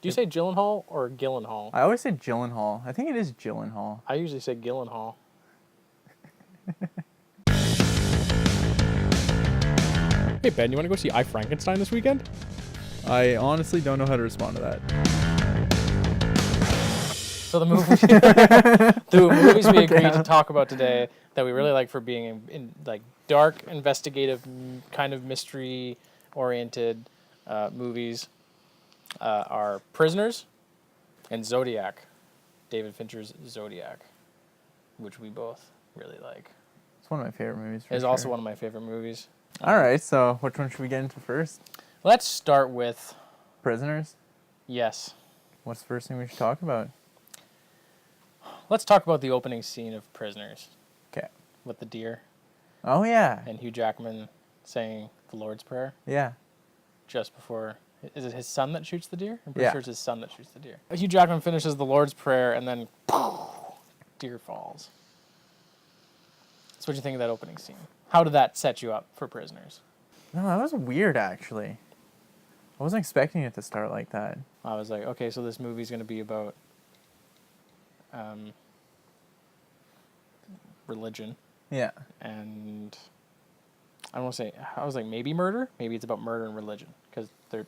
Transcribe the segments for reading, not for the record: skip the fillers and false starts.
Do you say Gyllenhaal or Gyllenhaal? I always say Gyllenhaal. I think it is Gyllenhaal. I usually say Gyllenhaal. Hey, Ben, you want to go see I, Frankenstein this weekend? I honestly don't know how to respond to that. So the movies we agreed to talk about today that we really like for being in like dark, investigative, kind of mystery-oriented movies are Prisoners and Zodiac, David Fincher's Zodiac, which we both really like. It's one of my favorite movies. It's also one of my favorite movies. All right, so which one should we get into first? Let's start with Prisoners? Yes. What's the first thing we should talk about? Let's talk about the opening scene of Prisoners. Okay. With the deer. Oh, yeah. And Hugh Jackman saying the Lord's Prayer. Yeah. Just before... Is it his son that shoots the deer? I'm pretty Yeah. sure it's his son that shoots the deer. Hugh Jackman finishes the Lord's Prayer and then... deer falls. So what do you think of that opening scene? How did that set you up for Prisoners? No, that was weird, actually. I wasn't expecting it to start like that. I was like, okay, so this movie's going to be about religion. Yeah. And I don't want to say, I was like, maybe murder? Maybe it's about murder and religion because they're,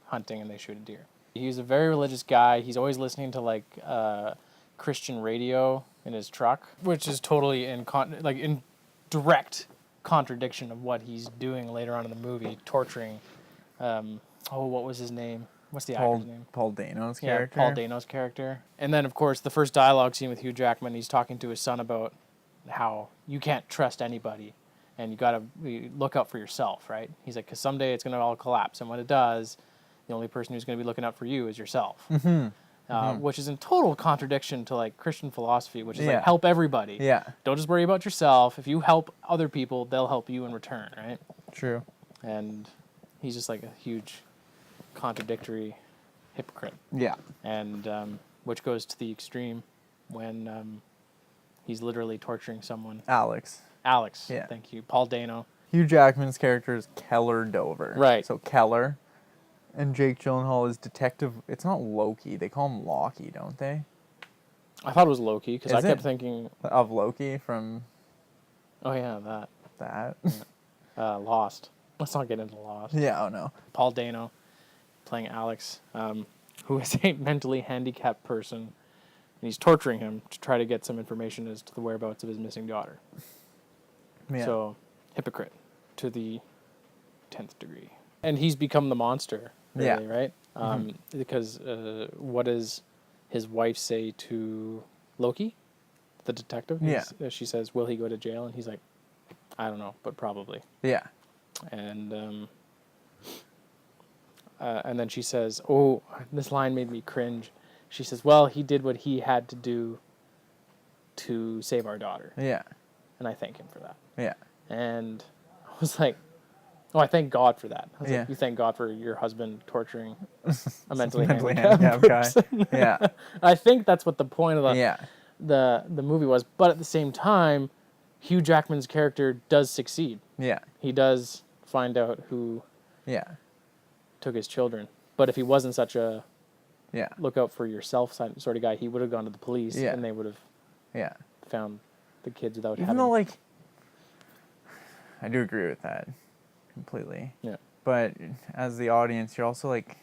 hunting and they shoot a deer. He's a very religious guy. He's always listening to like Christian radio in his truck, which is totally in direct contradiction of what he's doing later on in the movie, torturing, what was his name? What's the actor's name? Paul Dano's character. Yeah, Paul Dano's character. And then, of course, the first dialogue scene with Hugh Jackman, he's talking to his son about how you can't trust anybody and you got to look out for yourself, right? He's like, because someday it's going to all collapse. And when it does, the only person who's going to be looking out for you is yourself. Mm-hmm. Which is in total contradiction to like Christian philosophy, which is like help everybody. Yeah. Don't just worry about yourself. If you help other people, they'll help you in return, right? True. And he's just like a huge contradictory hypocrite. Yeah. And which goes to the extreme when he's literally torturing someone. Alex. Yeah. Thank you. Paul Dano. Hugh Jackman's character is Keller Dover. Right. So Keller. And Jake Gyllenhaal is Detective... It's not Loki. They call him Loki, don't they? I thought it was Loki, because I kept thinking... Of Loki from... Oh, yeah, that. That? Yeah. Lost. Let's not get into Lost. Yeah, oh no. Paul Dano playing Alex, who is a mentally handicapped person, and he's torturing him to try to get some information as to the whereabouts of his missing daughter. Yeah. So, hypocrite to the 10th degree. And he's become the monster, really, right? Because what does his wife say to Loki, the detective? She says, will he go to jail? And he's like, I don't know, but probably. Yeah. And then she says, oh, this line made me cringe. She says, well, he did what he had to do to save our daughter. Yeah. And I thank him for that. Yeah. And I was like, oh, I thank God for that. I was like, you thank God for your husband torturing a mentally handicapped person. Guy. Yeah. I think that's what the point of the movie was. But at the same time, Hugh Jackman's character does succeed. Yeah. He does find out who took his children. But if he wasn't such a look out for yourself sort of guy, he would have gone to the police and they would have found the kids without Even though, like, I do agree with that completely. Yeah. But as the audience, you're also, like,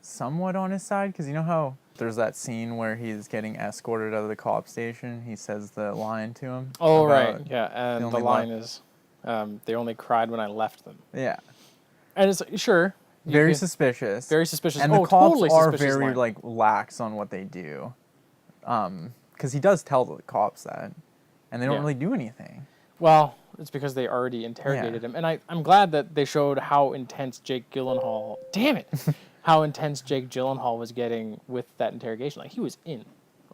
somewhat on his side, because you know how there's that scene where he's getting escorted out of the cop station? He says the line to him. Oh, right. Yeah, and the line is, they only cried when I left them. Yeah. And it's, sure. Very suspicious. Very suspicious. And the cops are very, like, lax on what they do. Because he does tell the cops that. And they don't really do anything. Well, it's because they already interrogated him. And I'm glad that they showed how intense Jake Gyllenhaal... Damn it! How intense Jake Gyllenhaal was getting with that interrogation. Like, he was in,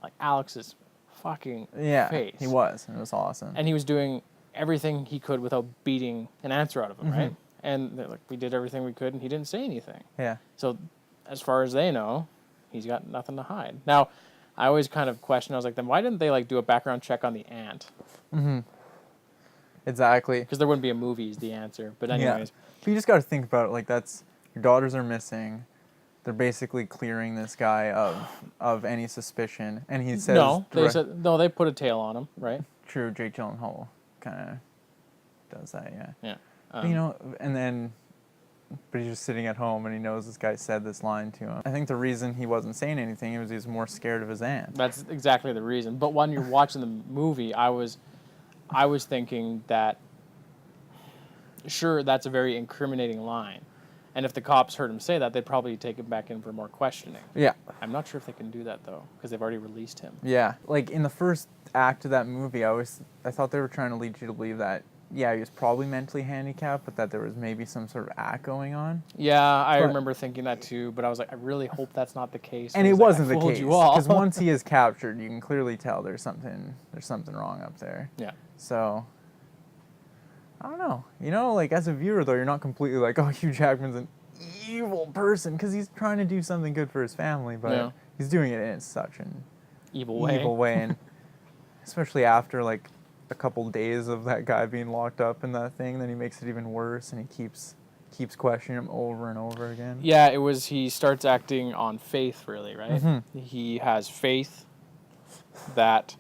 like, Alex's fucking face. He was. It was awesome. And he was doing everything he could without beating an answer out of him, right? And they're like, we did everything we could, and he didn't say anything. Yeah. So, as far as they know, he's got nothing to hide. Now, I always kind of question, I was like, then why didn't they, like, do a background check on the aunt? Exactly. Because there wouldn't be a movie is the answer. But anyways. But you just got to think about it. Like, that's... Your daughters are missing. They're basically clearing this guy of any suspicion, and he says No, they put a tail on him, right? True, Jake Gyllenhaal kind of does that, yeah. Yeah. But, you know, but he's just sitting at home and he knows this guy said this line to him. I think the reason he wasn't saying anything was he was more scared of his aunt. That's exactly the reason. But when you're watching the movie, I was thinking that, sure, that's a very incriminating line. And if the cops heard him say that, they'd probably take him back in for more questioning. Yeah. I'm not sure if they can do that, though, because they've already released him. Yeah. Like, in the first act of that movie, I thought they were trying to lead you to believe that, yeah, he was probably mentally handicapped, but that there was maybe some sort of act going on. Yeah, I remember thinking that too, but I was like, I really hope that's not the case. And it wasn't the case, because once he is captured, you can clearly tell there's something wrong up there. Yeah. So, I don't know. You know, like, as a viewer, though, you're not completely like, oh, Hugh Jackman's an evil person, because he's trying to do something good for his family, but he's doing it in such an evil way, and especially after, like, a couple days of that guy being locked up in that thing, then he makes it even worse, and he keeps questioning him over and over again. Yeah, he starts acting on faith, really, right? Mm-hmm. He has faith that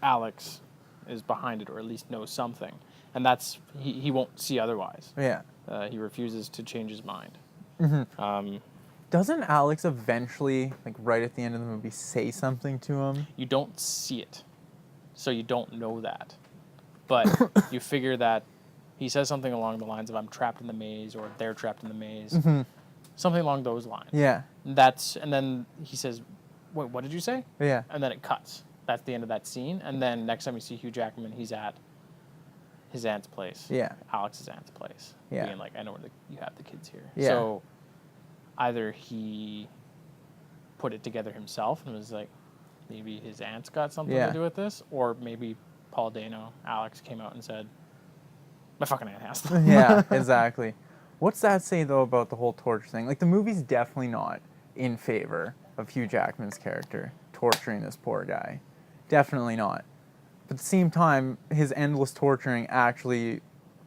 Alex is behind it, or at least knows something, and that's he won't see otherwise. Yeah. He refuses to change his mind. Mm-hmm. Doesn't Alex eventually, like right at the end of the movie, say something to him? You don't see it, so you don't know that. But you figure that he says something along the lines of, I'm trapped in the maze, or they're trapped in the maze. Mm-hmm. Something along those lines. Yeah. And then he says, wait, what did you say? Yeah. And then it cuts. That's the end of that scene. And then next time you see Hugh Jackman, he's at his aunt's place. Yeah. Alex's aunt's place. Yeah. Being like, I know where you have the kids here. Yeah. So either he put it together himself and was like, maybe his aunt's got something to do with this, or maybe Paul Dano, Alex, came out and said, my fucking aunt has them. Yeah, exactly. What's that say, though, about the whole torture thing? Like, the movie's definitely not in favor of Hugh Jackman's character torturing this poor guy. Definitely not. But at the same time, his endless torturing actually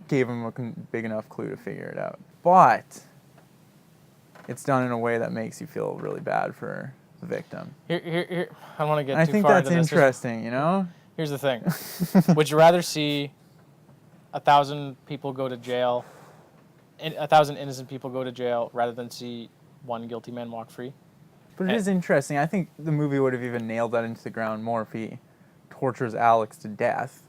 gave him a big enough clue to figure it out. But it's done in a way that makes you feel really bad for the victim. Here, I don't want to get too far into this. I think that's interesting, you know? Here's the thing. Would you rather see 1,000 people go to jail, 1,000 innocent people go to jail, rather than see one guilty man walk free? But it is interesting. I think the movie would have even nailed that into the ground more if he tortures Alex to death,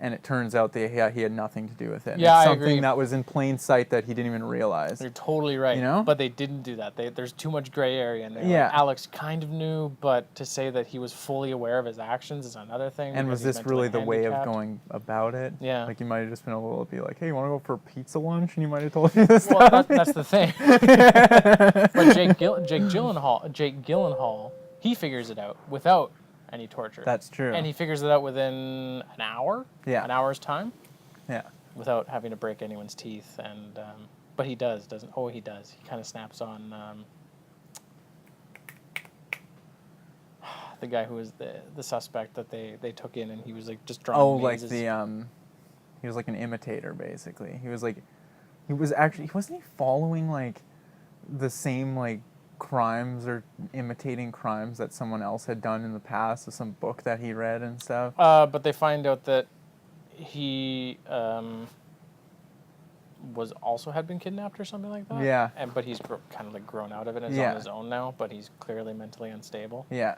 and it turns out that he had nothing to do with it. Yeah, it's I agree. Something that was in plain sight that he didn't even realize. You're totally right. You know? But they didn't do that. There's too much gray area in there. Yeah. Like, Alex kind of knew, but to say that he was fully aware of his actions is another thing. And was this really the way of going about it? Yeah. Like, you might have just been able to be like, hey, you want to go for pizza lunch? And you might have told you this Well, stuff. that's the thing. But Jake Gyllenhaal, he figures it out without any torture. That's true. And he figures it out within an hour? Yeah. An hour's time? Yeah. Without having to break anyone's teeth. And but he doesn't. Oh, he does. He kind of snaps on the guy who was the suspect that they took in, and he was like just drawing mazes. He was like an imitator, basically. He wasn't he following like the same like crimes or imitating crimes that someone else had done in the past, or some book that he read and stuff? But they find out that he had been kidnapped or something like that. Yeah. But he's kind of like grown out of it and is on his own now, but he's clearly mentally unstable. Yeah.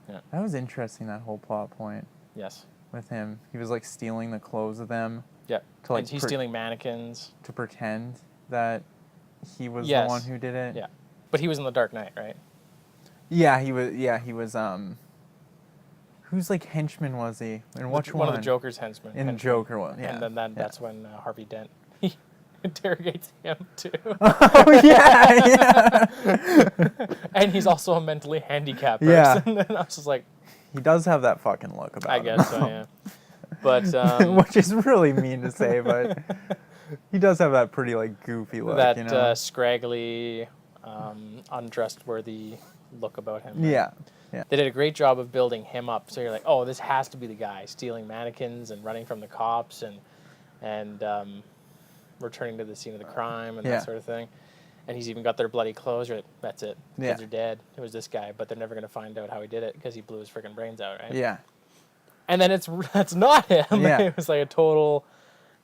Yeah. That was interesting, that whole plot point. Yes. With him. He was like stealing the clothes of them. Yeah. To, like, and he's stealing mannequins. To pretend that he was the one who did it. Yeah. But he was in The Dark Knight, right? Yeah, he was whose like henchman was he? And which one? One of the Joker's henchmen. In the Joker one, yeah. And then that's when Harvey Dent he interrogates him too. Oh yeah. And he's also a mentally handicapped person. And I was just like, he does have that fucking look about him. I guess so, yeah. But which is really mean to say, but he does have that pretty like goofy look. That you know? scraggly, untrustworthy look about him. Yeah. Yeah. They did a great job of building him up, so you're like, oh, this has to be the guy stealing mannequins and running from the cops and returning to the scene of the crime and that sort of thing. and he's even got their bloody clothes. You're like, that's it. The Yeah. kids are dead. It was this guy, but they're never going to find out how he did it because he blew his freaking brains out, right? Yeah. And then that's not him. Yeah. It was like a total.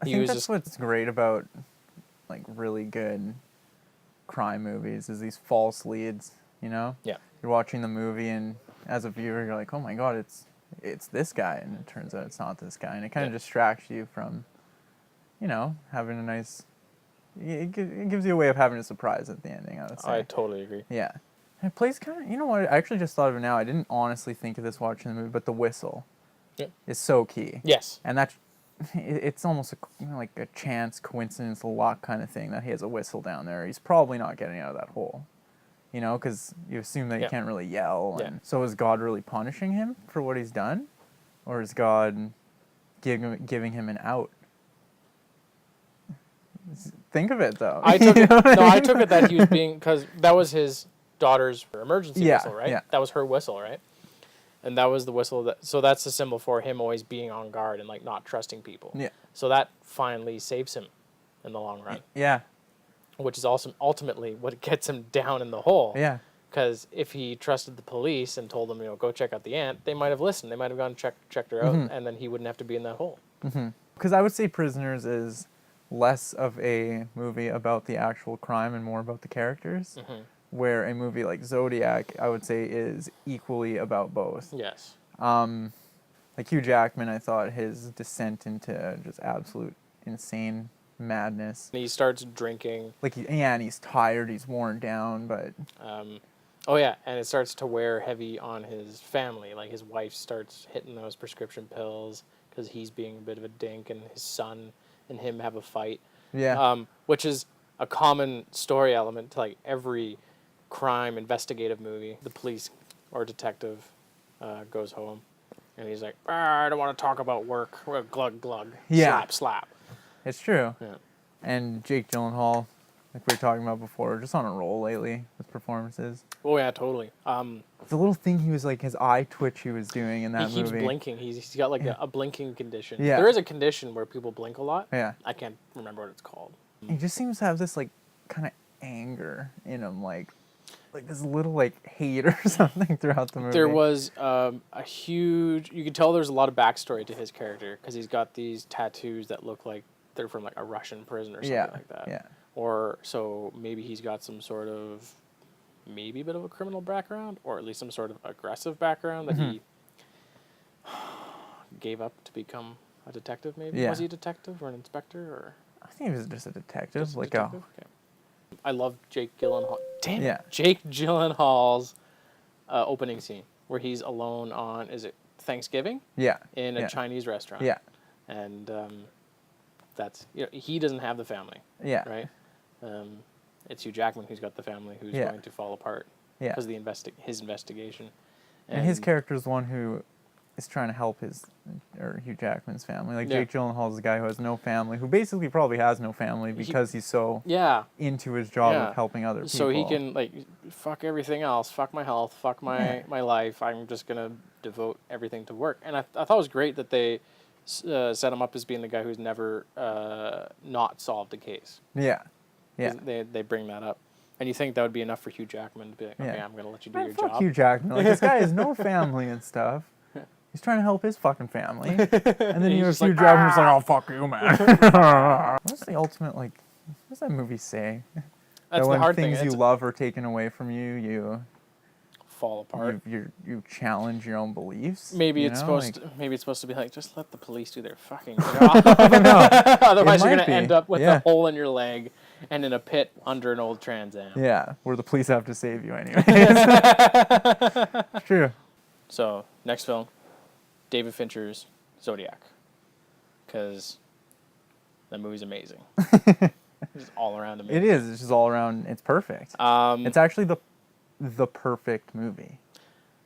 I think that's what's great about like really good crime movies is these false leads. You know? Yeah. You're watching the movie, and as a viewer, you're like, oh my god, it's this guy, and it turns out it's not this guy, and it kind of distracts you from, you know, having a nice. It gives you a way of having a surprise at the ending, I would say. I totally agree. Yeah. And it plays kind of, you know what, I actually just thought of it now. I didn't honestly think of this watching the movie, but the whistle is so key. Yes. And it's almost like a chance, coincidence, luck kind of thing that he has a whistle down there. He's probably not getting out of that hole, you know, because you assume that he can't really yell. And so is God really punishing him for what he's done? Or is God giving him an out? Think of it, though. I took it that he was being, because that was his daughter's emergency whistle, right? Yeah. That was her whistle, right? And that was the whistle so that's a symbol for him always being on guard and like not trusting people. Yeah. So that finally saves him in the long run. Yeah. Which is also ultimately what gets him down in the hole. Yeah. Because if he trusted the police and told them, go check out the aunt, they might have listened. They might have gone checked her out, and then he wouldn't have to be in that hole. Because I would say Prisoners is less of a movie about the actual crime and more about the characters, where a movie like Zodiac, I would say, is equally about both. Yes. Like Hugh Jackman, I thought his descent into just absolute insane madness. And he starts drinking. And he's tired, he's worn down, but... and it starts to wear heavy on his family. Like his wife starts hitting those prescription pills because he's being a bit of a dink, and his son and him have a fight. Yeah. Which is a common story element to like every crime investigative movie. The police or detective goes home, and he's like, I don't want to talk about work. Glug, glug. Yeah. Slap, slap. It's true. Yeah. And Jake Gyllenhaal, like we were talking about before, just on a roll lately with performances. Oh, yeah, totally. The little thing he was like, his eye twitch he was doing in that movie. He keeps blinking. He's got like a blinking condition. Yeah. There is a condition where people blink a lot. Yeah. I can't remember what it's called. He just seems to have this like kind of anger in him, like this little like hate or something throughout the movie. There was a huge... You could tell there's a lot of backstory to his character because he's got these tattoos that look like they're from like a Russian prison or something like that. Yeah. Or so maybe he's got some sort of maybe a bit of a criminal background, or at least some sort of aggressive background that he gave up to become a detective. Maybe was he a detective or an inspector or? I think he was just a detective. Just a detective? Okay. I love Jake Gyllenhaal. Damn it. Jake Gyllenhaal's opening scene where he's alone on, is it Thanksgiving? Yeah. In a Chinese restaurant. Yeah. And that's, he doesn't have the family. Yeah. Right? It's Hugh Jackman who's got the family who's going to fall apart because of his investigation. And his character is the one who is trying to help Hugh Jackman's family. Like Jake Gyllenhaal is the guy who has no family, who basically probably has no family because he's so into his job of helping other people. So he can like fuck everything else, fuck my health, fuck my life. I'm just gonna devote everything to work. And I thought it was great that they set him up as being the guy who's never not solved a case. Yeah. Yeah. They bring that up. And you think that would be enough for Hugh Jackman to be like, okay, I'm going to let you do your fuck job. Hugh Jackman. Like, this guy has no family and stuff. He's trying to help his fucking family. And then you have Hugh Jackman who's like, oh, fuck you, man. What's the ultimate, like, what does that movie say? That's that the hard when thing. things you love are taken away from you, you fall apart. You challenge your own beliefs. Maybe it's supposed to be like, just let the police do their fucking job. Otherwise you're going to end up with a hole in your leg and in a pit under an old Trans Am. Yeah, where the police have to save you anyways. True. So, next film, David Fincher's Zodiac. Because that movie's amazing. It's all around amazing. It is. It's just all around. It's perfect. It's actually the perfect movie.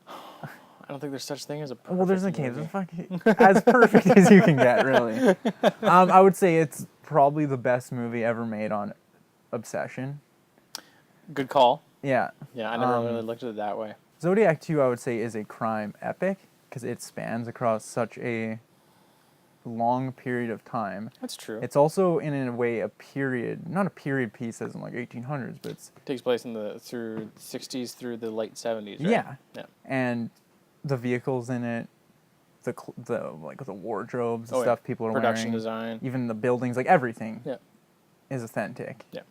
I don't think there's such thing as a perfect movie. Well, there's a case. Fucking as perfect as you can get, really. I would say it's probably the best movie ever made on obsession. Good call. Yeah. Yeah, I never really looked at it that way. Zodiac 2, I would say, is a crime epic because it spans across such a long period of time. That's true. It's also in a way a period, not a period piece as in like 1800s, but it takes place in through the 60s through the late 70s, right? Yeah. Yeah. And the vehicles in it, the wardrobes and stuff people are production wearing, design, even the buildings, like everything, is authentic. Yeah.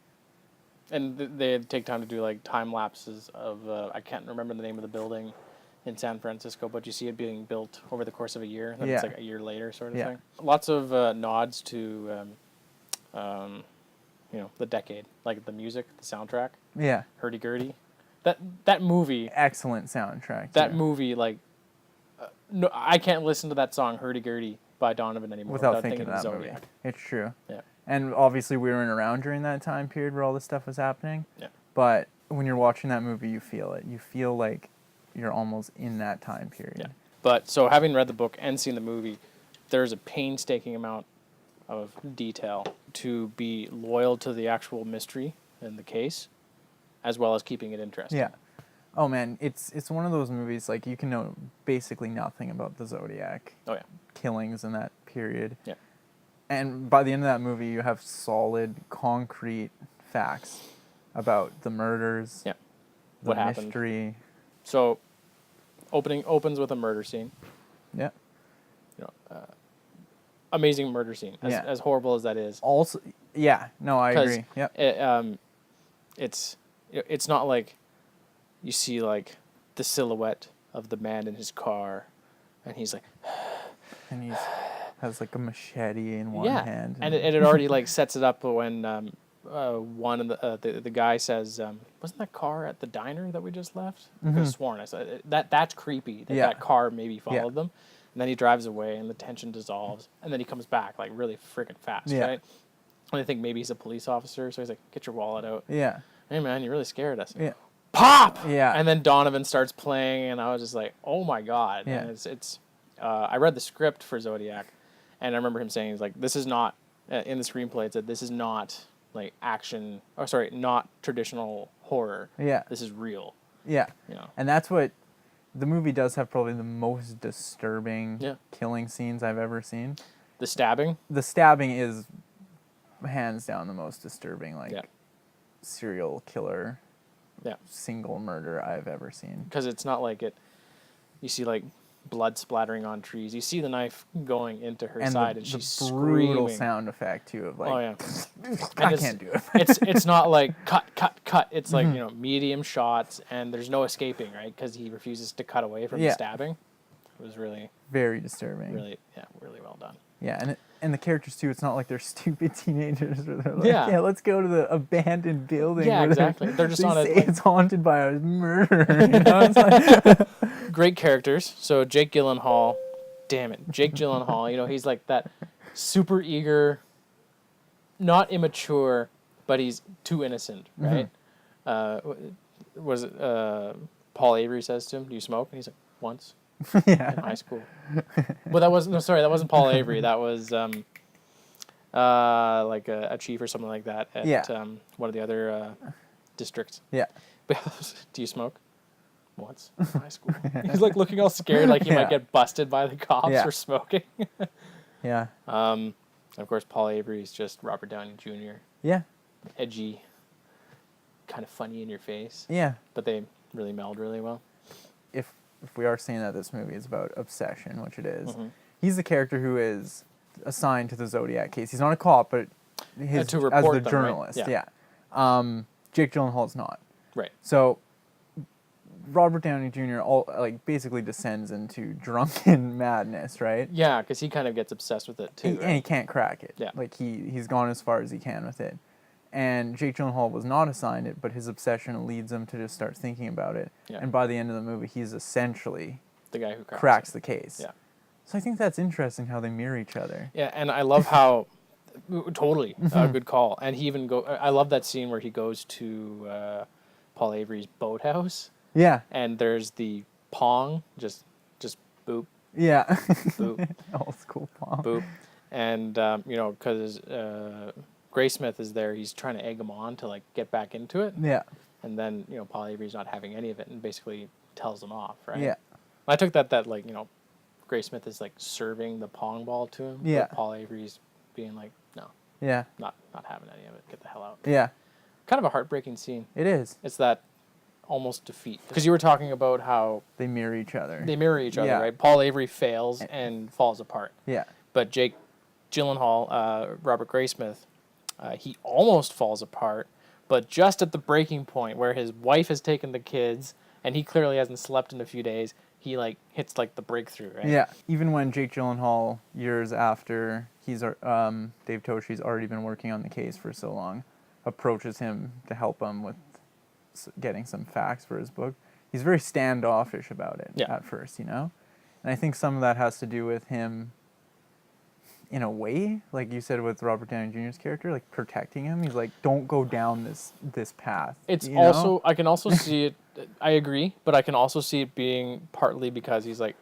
And they take time to do like time lapses of I can't remember the name of the building in San Francisco, but you see it being built over the course of a year. Then it's like a year later, sort of thing. Lots of nods to, the decade, like the music, the soundtrack. Yeah. Hurdy-gurdy. That movie. Excellent soundtrack. That movie, like, no, I can't listen to that song "Hurdy-gurdy" by Donovan anymore without thinking of that Zodiac. movie. It's true. Yeah. And obviously we weren't around during that time period where all this stuff was happening. Yeah. But when you're watching that movie, you feel it. You feel like you're almost in that time period. Yeah. But so having read the book and seen the movie, there's a painstaking amount of detail to be loyal to the actual mystery and the case, as well as keeping it interesting. Yeah. Oh man, it's one of those movies like you can know basically nothing about the Zodiac. Oh yeah. Killings in that period. Yeah. And by the end of that movie, you have solid, concrete facts about the murders. Yeah. The mystery. So, opening opens with a murder scene. Yeah. Amazing murder scene. As horrible as that is. Also, yeah. No, I agree. Yeah. It's not like you see like the silhouette of the man in his car, and he's like. And he has like a machete in one hand. And it already like sets it up when one of the guy says, wasn't that car at the diner that we just left? I could have sworn I said that's creepy. That car maybe followed them, and then he drives away, and the tension dissolves, and then he comes back like really freaking fast, right? And I think maybe he's a police officer, so he's like, "Get your wallet out." Yeah. Hey man, you really scared us. Yeah. Pop. Yeah. And then Donovan starts playing, and I was just like, "Oh my god!" Yeah. And it's. I read the script for Zodiac, and I remember him saying, "He's like, this is not in the screenplay. It said this is not like action. Oh, sorry, not traditional horror. Yeah, this is real. Yeah, and that's what the movie does have. Probably the most disturbing killing scenes I've ever seen. The stabbing. The stabbing is hands down the most disturbing. Like serial killer. Single murder I've ever seen. Because it's not like it. You see like. Blood splattering on trees. You see the knife going into her side, and she's screaming. Brutal sound effect too of like. Oh yeah. I can't do it. it's not like cut. It's like medium shots, and there's no escaping, right? Because he refuses to cut away from the stabbing. It was really very disturbing. Really well done. Yeah, and the characters too. It's not like they're stupid teenagers. Where they're like, let's go to the abandoned building. Yeah, exactly. They're just on it. It's haunted by a murder. It's like great characters. So Jake Gyllenhaal, damn it, Jake Gyllenhaal. He's like that super eager, not immature, but he's too innocent, right? Was it Paul Avery says to him, "Do you smoke?" And he's like, "Once." In high school. But that wasn't Paul Avery. That was like a chief or something like that at one of the other districts. Yeah. But do you smoke? Once in high school. He's like looking all scared, like he might get busted by the cops for smoking. Yeah. And of course, Paul Avery is just Robert Downey Jr. Yeah. Edgy, kind of funny in your face. Yeah. But they really meld really well. If we are saying that this movie is about obsession, which it is, he's the character who is assigned to the Zodiac case. He's not a cop, but as the journalist. Right? Yeah. Jake Gyllenhaal's not. Right. So Robert Downey Jr. basically descends into drunken madness, right? Yeah, because he kind of gets obsessed with it too. And he can't crack it. Yeah. Like he's gone as far as he can with it. And Jake Gyllenhaal was not assigned it, but his obsession leads him to just start thinking about it. Yeah. And by the end of the movie, he's essentially the guy who cracks the case. Yeah. So I think that's interesting how they mirror each other. Yeah, and I love how totally good call. And he even I love that scene where he goes to Paul Avery's boathouse. Yeah. And there's the pong, just boop. Yeah. Boop. Old school pong. Boop. And because Graysmith is there, he's trying to egg him on to like get back into it. Yeah. And then Paul Avery's not having any of it, and basically tells him off, right? Yeah. I took that like Graysmith is like serving the pong ball to him. Yeah. But Paul Avery's being like, no, Yeah. not having any of it. Get the hell out. Yeah. Kind of a heartbreaking scene. It is. It's that almost defeat. Because you were talking about how They mirror each other. Yeah. Right? Paul Avery fails and falls apart. Yeah. But Jake Gyllenhaal, Robert Graysmith, he almost falls apart, but just at the breaking point where his wife has taken the kids and he clearly hasn't slept in a few days, he like hits like the breakthrough, right? Yeah. Even when Jake Gyllenhaal, years after Dave Toshi's already been working on the case for so long, approaches him to help him with getting some facts for his book, he's very standoffish about it at first, And I think some of that has to do with him, in a way, like you said with Robert Downey Jr.'s character, like protecting him. He's like, don't go down this path. It's also, I can also see it, I agree, but I can also see it being partly because he's like,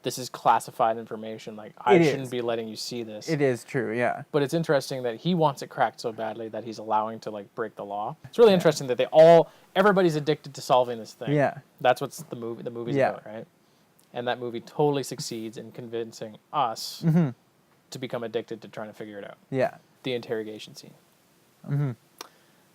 this is classified information. Like, I shouldn't be letting you see this. It is true, yeah. But it's interesting that he wants it cracked so badly that he's allowing to like break the law. It's really interesting that everybody's addicted to solving this thing. Yeah. That's what the movie's about, right? And that movie totally succeeds in convincing us to become addicted to trying to figure it out. Yeah. The interrogation scene.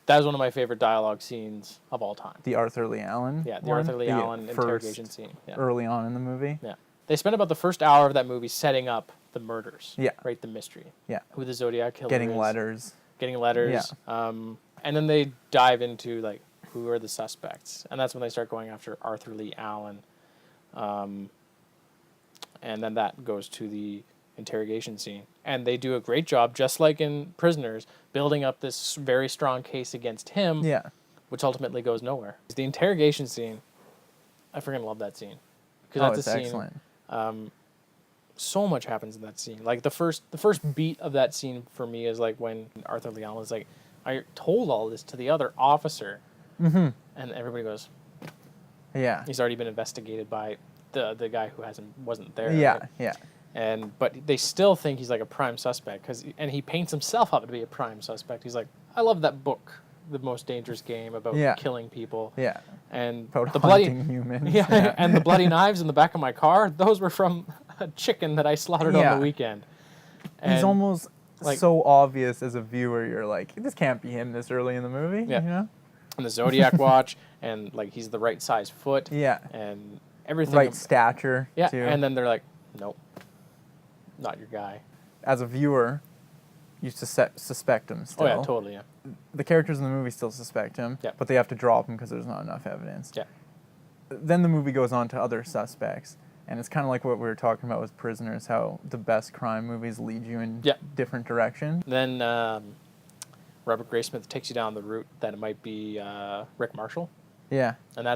That is one of my favorite dialogue scenes of all time. The Arthur Lee Allen. Yeah, the Arthur Lee Allen interrogation scene. Yeah. Early on in the movie. Yeah. They spent about the first hour of that movie setting up the murders. Yeah. Right, the mystery. Yeah. Who the Zodiac killer is. Getting letters. Yeah. And then they dive into like who are the suspects, and that's when they start going after Arthur Lee Allen. And then that goes to the interrogation scene, and they do a great job, just like in Prisoners, building up this very strong case against him. Yeah. Which ultimately goes nowhere. The interrogation scene, I freaking love that scene, because that's a scene. Excellent. So much happens in that scene. Like the first beat of that scene for me is like when Arthur Lee Allen is like, I told all this to the other officer, and everybody goes, yeah, he's already been investigated by the guy who wasn't there. Yeah, right? yeah. But they still think he's like a prime suspect and he paints himself up to be a prime suspect. He's like, I love that book, The Most Dangerous Game, about killing people. Yeah. And about the bloody humans. Yeah, and the bloody knives in the back of my car, those were from a chicken that I slaughtered on the weekend. And he's almost like, so obvious as a viewer. You're like, this can't be him this early in the movie. Yeah. And the Zodiac watch, and like he's the right size foot. Yeah. And everything. Right stature. Yeah. Too. And then they're like, nope, not your guy. As a viewer, you suspect him still. Oh yeah, totally. Yeah. The characters in the movie still suspect him, but they have to drop him because there's not enough evidence. Yeah. Then the movie goes on to other suspects, and it's kind of like what we were talking about with Prisoners, how the best crime movies lead you in different directions. Then Robert Graysmith takes you down the route that it might be Rick Marshall. Yeah. And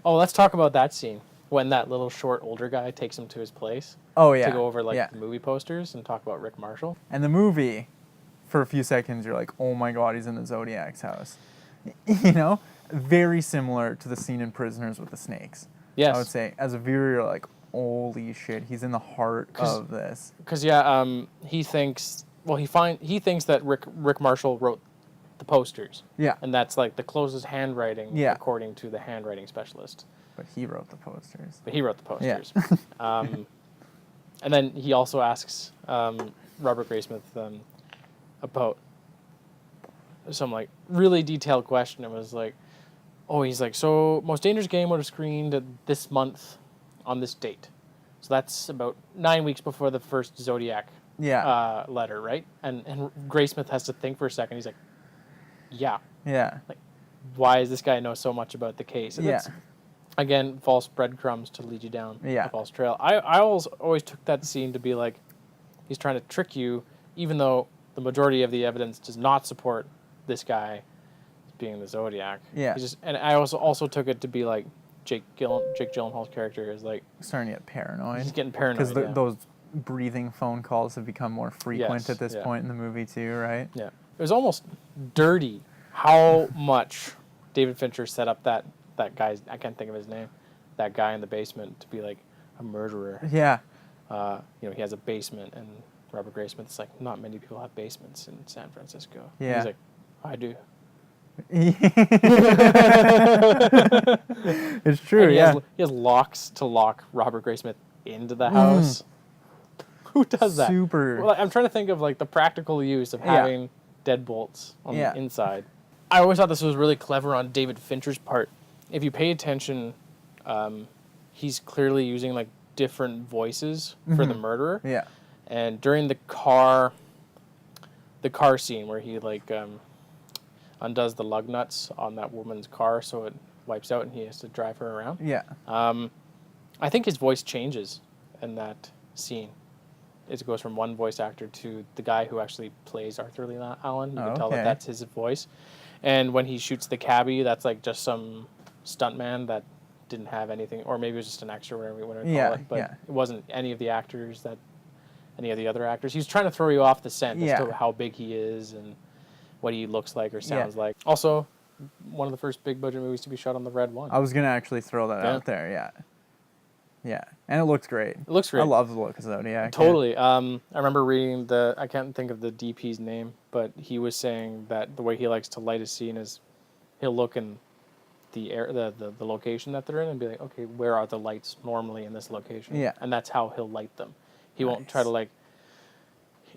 let's talk about that scene when that little short older guy takes him to his place. Oh yeah. To go over the movie posters and talk about Rick Marshall. And the movie, for a few seconds, you're like, oh my God, he's in the Zodiac's house. You know? Very similar to the scene in Prisoners with the snakes. Yes. I would say, as a viewer, you're like, holy shit, he's in the heart of this. Because he thinks that Rick Marshall wrote the posters. Yeah. And that's like the closest handwriting according to the handwriting specialist. But he wrote the posters. Yeah. And then he also asks Robert Graysmith about some like really detailed question. It was like, he's like, so Most Dangerous Game would have screened this month on this date. So that's about 9 weeks before the first Zodiac letter, right? And Graysmith has to think for a second. He's like, yeah. Yeah. Like, why does this guy know so much about the case? And it's, again, false breadcrumbs to lead you down a false trail. I always took that scene to be like, he's trying to trick you, even though the majority of the evidence does not support this guy being the Zodiac. Yeah. And I also took it to be like Jake Gyllenhaal's character is like starting to get paranoid. He's getting paranoid because those breathing phone calls have become more frequent at this point in the movie too, right? Yeah. It was almost dirty how much David Fincher set up that guy's, I can't think of his name, that guy in the basement to be like a murderer. Yeah. He has a basement, and Robert Graysmith's like, not many people have basements in San Francisco. Yeah. And he's like, I do. It's true, he has locks to lock Robert Graysmith into the house. Who does that? Super. Well, I'm trying to think of like the practical use of having deadbolts on Yeah. the inside. I always thought this was really clever on David Fincher's part. If you pay attention, he's clearly using like different voices for the murderer. Yeah. And during the car scene where he like undoes the lug nuts on that woman's car so it wipes out and he has to drive her around. Yeah. I think his voice changes in that scene. It goes from one voice actor to the guy who actually plays Arthur Lee Allen. You can tell that that's his voice. And when he shoots the cabbie, that's like just some stuntman that didn't have anything, or maybe it was just an extra, whatever you want to call it. But it wasn't any of the actors any of the other actors. He was trying to throw you off the scent as to how big he is and what he looks like or sounds like. Also, one of the first big budget movies to be shot on the Red One. I was going to actually throw that out there, Yeah, and it looks great. It looks great. I love the look of Zodiac. Totally. I remember reading I can't think of the DP's name, but he was saying that the way he likes to light a scene is he'll look in the location that they're in and be like, okay, where are the lights normally in this location? Yeah. And that's how he'll light them. He won't try to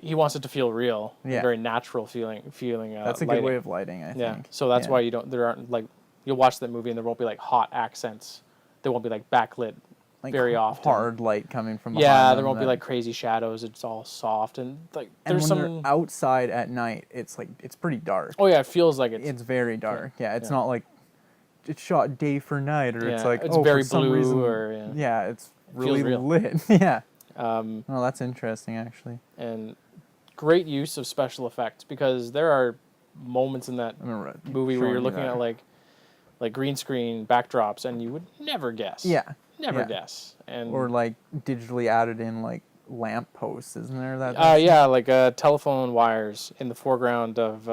he wants it to feel real, very natural feeling. That's a good way of lighting, I think. Yeah. So that's why there aren't like, you'll watch that movie and there won't be like hot accents. There won't be like backlit like very often. Hard light coming from behind Yeah, them there won't be like crazy shadows. It's all soft and like there's and when they're outside at night, it's pretty dark. Oh yeah, it feels like it's very dark. Yeah, it's not like it's shot day for night or it's like it's very for some blue reason, or it's really real. lit. Yeah. Oh, that's interesting actually. And great use of special effects because there are moments in that movie where you're looking at like green screen backdrops and you would never guess. Yeah. Never guess. And or like digitally added in like lamp posts, isn't there? Like telephone wires in the foreground of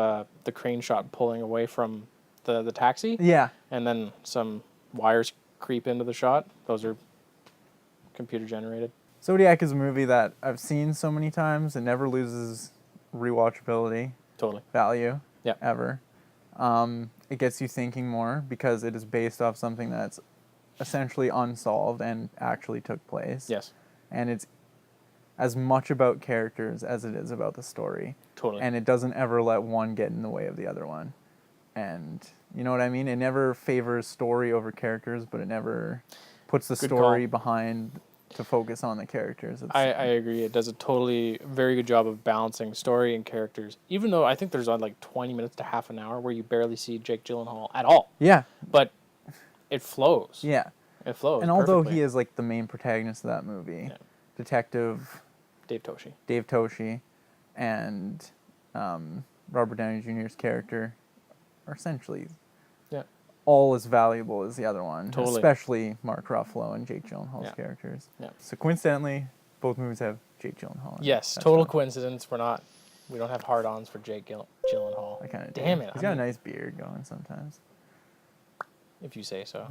the crane shot pulling away from the taxi. Yeah. And then some wires creep into the shot. Those are computer generated. Zodiac is a movie that I've seen so many times. It never loses rewatchability. Totally. Value. Yeah. Ever. It gets you thinking more because it is based off something that's essentially unsolved and actually took place. Yes. And it's as much about characters as it is about the story. Totally. And it doesn't ever let one get in the way of the other one. And you know what I mean? It never favors story over characters, but it never puts the story behind to focus on the characters. I agree. It does a very good job of balancing story and characters. Even though I think there's like 20 minutes to half an hour where you barely see Jake Gyllenhaal at all. Yeah. But it flows. Yeah. It flows. And although perfectly. he is like the main protagonist of that movie, Detective Dave Toschi, and Robert Downey Jr.'s character are essentially all as valuable as the other one. Totally. Especially Mark Ruffalo and Jake Gyllenhaal's characters. Yeah. So coincidentally, both movies have Jake Gyllenhaal. Yes, total coincidence. We don't have hard-ons for Jake Gyllenhaal. I kind of Damn it. He's got a nice beard going sometimes. If you say so.